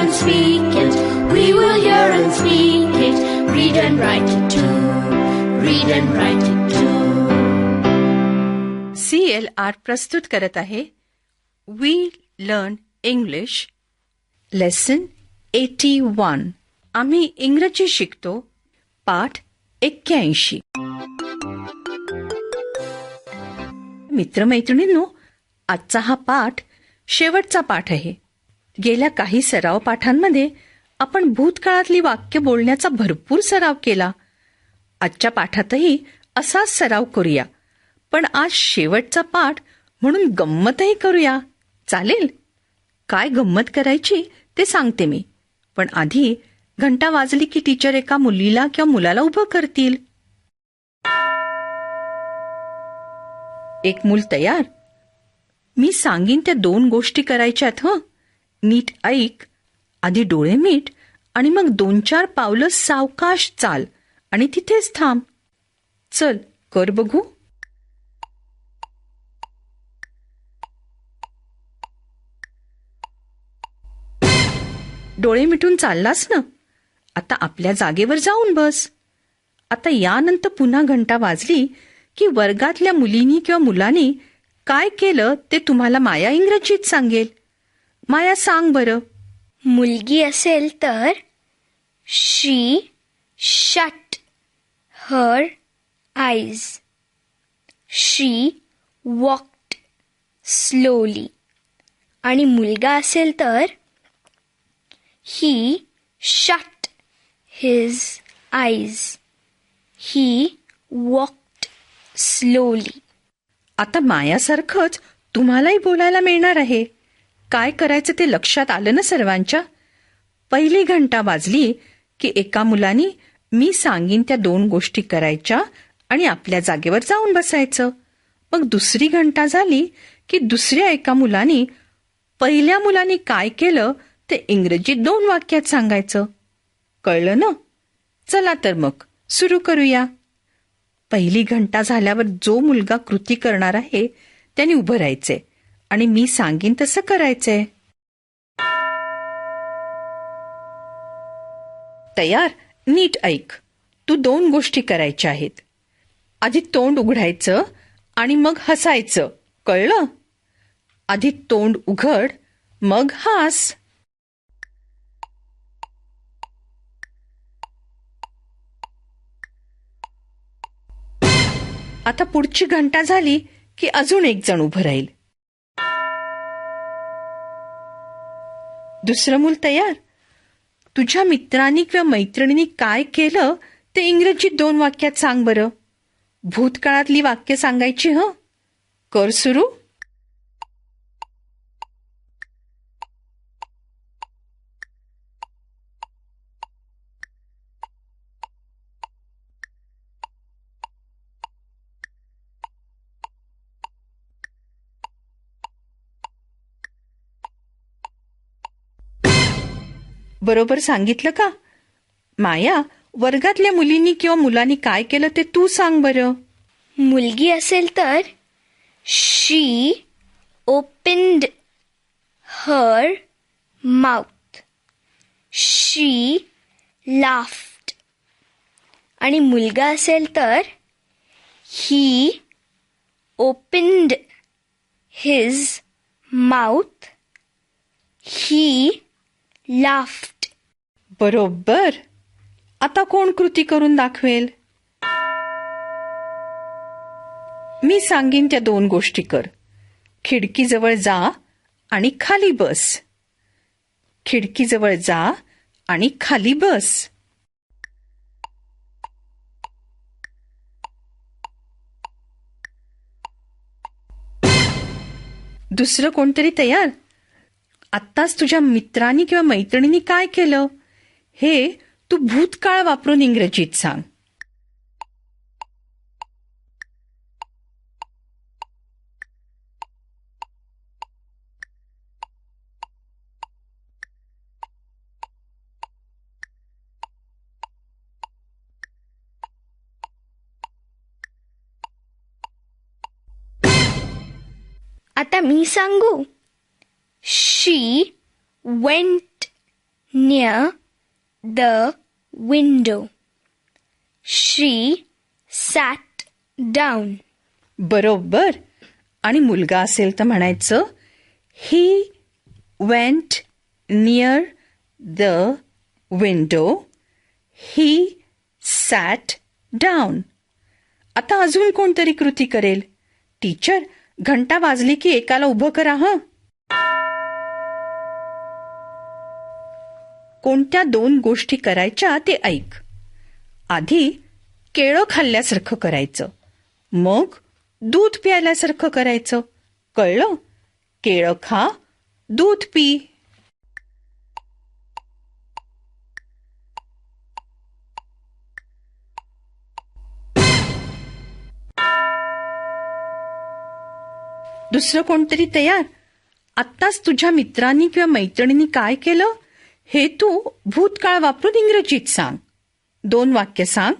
and speak it. We will hear and speak it. Read and write it too. Read and write it too. CLR प्रस्तुत करत आहे we learn English lesson 81. आम्ही इंग्रजी शिकतो. पाठ 81. मित्रमैत्रिणींनो, आजचा हा पाठ शेवटचा पाठ आहे. गेल्या काही सराव पाठांमध्ये आपण भूतकाळातली वाक्य बोलण्याचा भरपूर सराव केला. आजच्या पाठातही असाच सराव करूया, पण आज शेवटचा पाठ म्हणून गंमतही करूया. चालेल? काय गंमत करायची ते सांगते मी, पण आधी घंटा वाजली की टीचर एका मुलीला किंवा मुलाला उभं करतील. एक मूल तयार? मी सांगीन त्या 2 गोष्टी करायच्यात. नीट ऐक. आधी डोळे मीट आणि मग 2-4 पावलं सावकाश चाल आणि तिथेच थांब. चल, कर बघू. डोळे मिटून चाललास ना? आता आपल्या जागेवर जाऊन बस. आता यानंतर पुन्हा घंटा वाजली की वर्गातल्या मुलीनी किंवा मुलांनी काय केलं ते तुम्हाला माया इंग्रजीत सांगेल. माया, सांग बरं. मुलगी असेल तर शी शट हर आईज. शी वॉक्ड स्लोली. आणि मुलगा असेल तर ही शट हिज आईज. ही वॉक्ड स्लोली. आता मायासारखंच तुम्हालाही बोलायला मिळणार आहे. काय करायचं ते लक्षात आलं ना सर्वांच्या? पहिली घंटा वाजली की एका मुलानी मी सांगीन त्या 2 गोष्टी करायच्या आणि आपल्या जागेवर जाऊन बसायचं. मग दुसरी घंटा झाली की दुसऱ्या एका मुलानी पहिल्या मुलानी काय केलं ते इंग्रजीत 2 वाक्यात सांगायचं. कळलं ना? चला तर मग सुरू करूया. पहिली घंटा झाल्यावर जो मुलगा कृती करणार आहे त्याने उभं राहायचंय आणि मी सांगीन तसं करायचंय. तयार? नीट ऐक. तू 2 गोष्टी करायच्या आहेत. आधी तोंड उघडायचं आणि मग हसायचं. कळलं? आधी तोंड उघड, मग हास. आता पुढची घंटा झाली की अजून एक जण उभं राहील. दुसरं मूल तयार? तुझ्या मित्रांनी किंवा मैत्रिणींनी काय केलं ते इंग्रजीत 2 वाक्यात सांग बरं. भूतकाळातली वाक्य सांगायची. कर सुरू. बरोबर सांगितलं का? माया, वर्गातल्या मुलींनी किंवा मुलांनी काय केलं ते तू सांग बरं. मुलगी असेल तर she opened her mouth. She laughed. आणि मुलगा असेल तर he opened his mouth. He laughed. बरोबर. आता कोण कृती करून दाखवेल? मी सांगीन त्या 2 गोष्टी कर. खिडकीजवळ जा आणि खाली बस. खिडकीजवळ जा आणि खाली बस. दुसरं कोणतरी तयार? आत्ताच तुझ्या मित्रांनी किंवा मैत्रिणींनी काय केलं हे तू भूतकाळ वापरून इंग्रजीत सांग. आता मी सांगू. शी went near the window. She sat down. बरोबर. आणि मुलगा असेल तर म्हणायचं he went near the window. He sat down. आता अजून कोणतरी कृती करेल. टीचर, घंटा वाजली की एकाला उभं करा हं. कोणत्या 2 गोष्टी करायच्या ते ऐक. आधी केळं खाल्ल्यासारखं करायचं, मग दूध प्यायल्यासारखं करायचं. कळलं? केळं खा, दूध पी. दुसरं कोणतरी तयार? आत्ताच तुझ्या मित्रांनी किंवा मैत्रिणींनी काय केलं हे तू भूतकाळ वापरून इंग्रजीत सांग. 2 वाक्य सांग.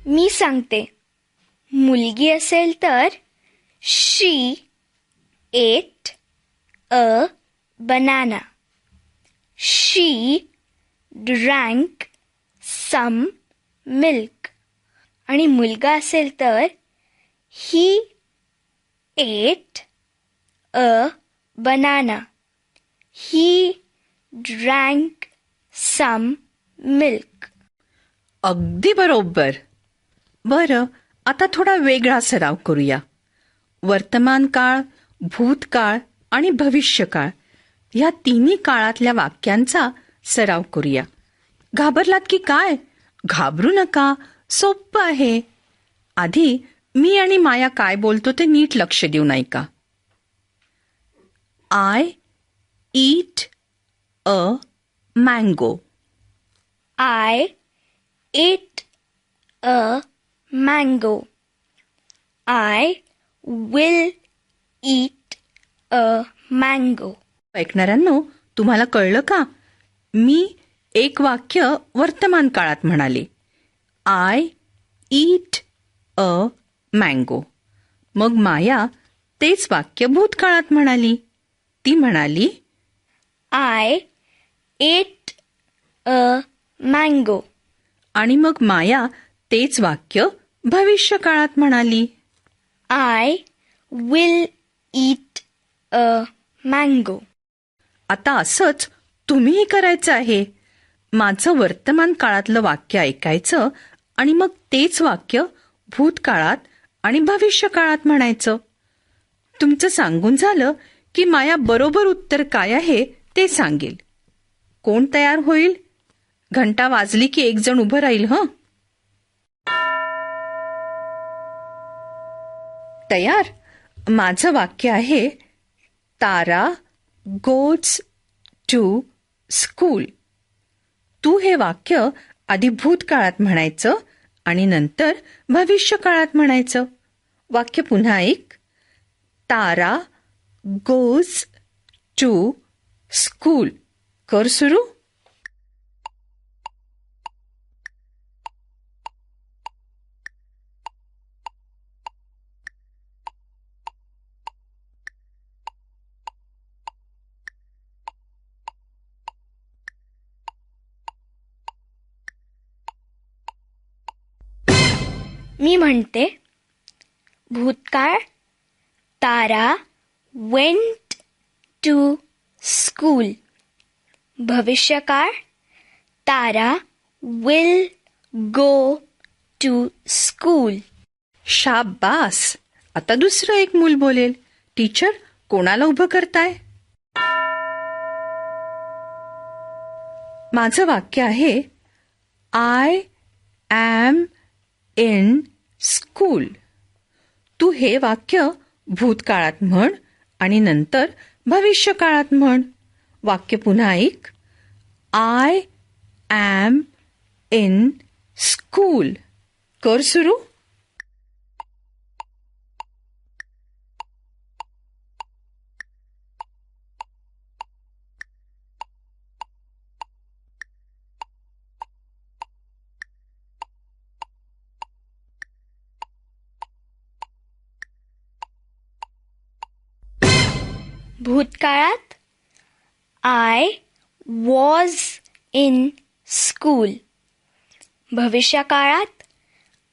मी सांगते. मुलगी असेल तर she ate a banana. She drank some milk. आणि मुलगा असेल तर he ate a banana. He drank some milk. अगदी बरोबर. बरं, आता थोडा वेगळा सराव करूया. वर्तमान काळ, भूतकाळ आणि भविष्यकाळ या तिन्ही काळातल्या वाक्यांचा सराव करूया. घाबरलात की काय? घाबरू नका, सोपं आहे. आधी मी आणि माया काय बोलतो ते नीट लक्ष देऊन ऐका. I eat a mango. I ate a mango. I will eat a mango. ऐकणाऱ्यांनो, तुम्हाला कळलं का? मी एक वाक्य वर्तमान काळात म्हणाले. I eat a mango. मग माया तेच वाक्य भूतकाळात म्हणाली. ती म्हणाली I ate a mango. आणि मग माया तेच वाक्य भविष्य काळात म्हणाली. I will eat a mango. आता असंच तुम्हीही करायचं आहे. माझं वर्तमान काळातलं वाक्य ऐकायचं आणि मग तेच वाक्य भूतकाळात आणि भविष्य काळात म्हणायचं. तुमचं सांगून झालं की माया बरोबर उत्तर काय आहे ते सांगेल. कोण तयार होईल? घंटा वाजली की एक जण उभं राहील हं. तयार? माझं वाक्य आहे तारा गोज टू स्कूल. तू हे वाक्य आधी भूतकाळात म्हणायचं आणि नंतर भविष्य काळात म्हणायचं. वाक्य पुन्हा ऐक. तारा गोज टू स्कूल. कर सुरू. मी म्हणते. भूतकाळ तारा went to school. भविष्यकाळ तारा will go to school. शाबास. आता दुसरं एक मूल बोलेल. टीचर, कोणाला उभं करताय? माझं वाक्य आहे आय एम इन स्कूल. तू हे वाक्य भूतकाळात म्हण आणि नंतर भविष्य काळात म्हण. वाक्य पुन्हा ऐक. I am in school. कर सुरू. भूतकाळात आय वॉज इन स्कूल. भविष्यकाळात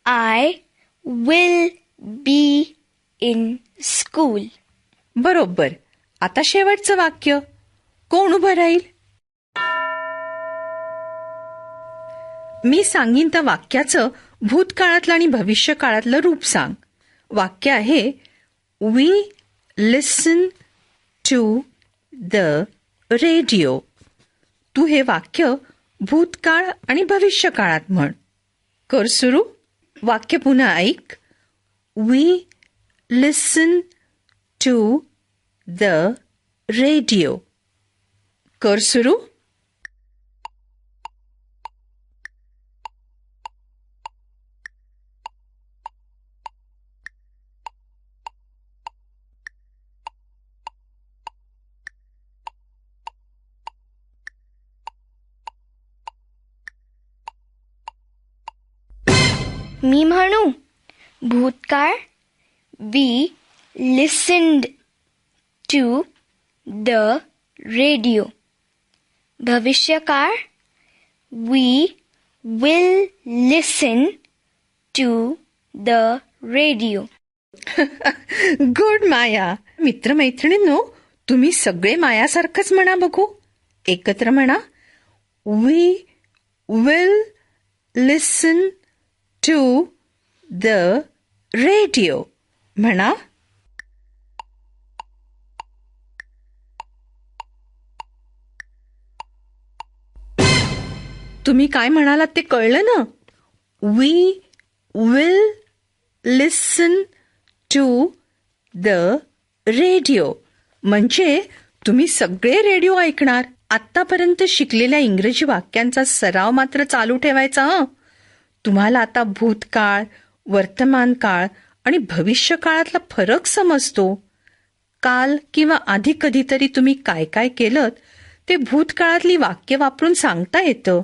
I will be in school. बरोबर. आता शेवटचं वाक्य. कोण उभं राहील? मी सांगीन त्या वाक्याचं भूतकाळातलं आणि भविष्यकाळातलं रूप सांग. वाक्य आहे we listen to the radio. तू हे वाक्य भूतकाळ आणि भविष्यकाळात म्हण. कर सुरू. वाक्य पुन्हा ऐक. We listen to the radio. कर सुरू. मी म्हणू. भूतकाळ we listened to the radio. भविष्यकाळ we will listen to the radio. Good Maya. मित्रमैत्रिणींनो, तुम्ही सगळे मायासारखंच म्हणा बघू. एकत्र म्हणा. We will listen to the radio. म्हणा. तुम्ही काय म्हणालात ते कळलं ना? We will listen to the radio म्हणजे तुम्ही सगळे रेडिओ ऐकणार. आत्तापर्यंत शिकलेल्या इंग्रजी वाक्यांचा सराव मात्र चालू ठेवायचा हं. तुम्हाला आता भूतकाळ, वर्तमान काळ आणि भविष्य काळातला फरक समजतो. काल किंवा आधी कधीतरी तुम्ही काय काय केलं ते भूतकाळातली वाक्य वापरून सांगता येतं.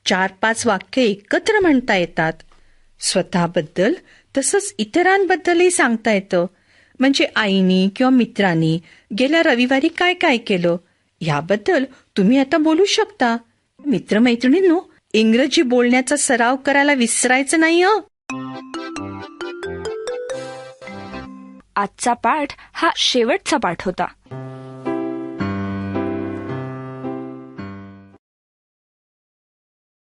4-5 वाक्य एकत्र म्हणता येतात. स्वतःबद्दल तसंच इतरांबद्दलही सांगता येतं. म्हणजे आईनी किंवा मित्रांनी गेल्या रविवारी काय काय केलं याबद्दल तुम्ही आता बोलू शकता. मित्रमैत्रिणींनो, इंग्रजी बोलण्याचा सराव करायला विसरायचं नाही हं. आजचा पाठ हा शेवटचा पाठ होता.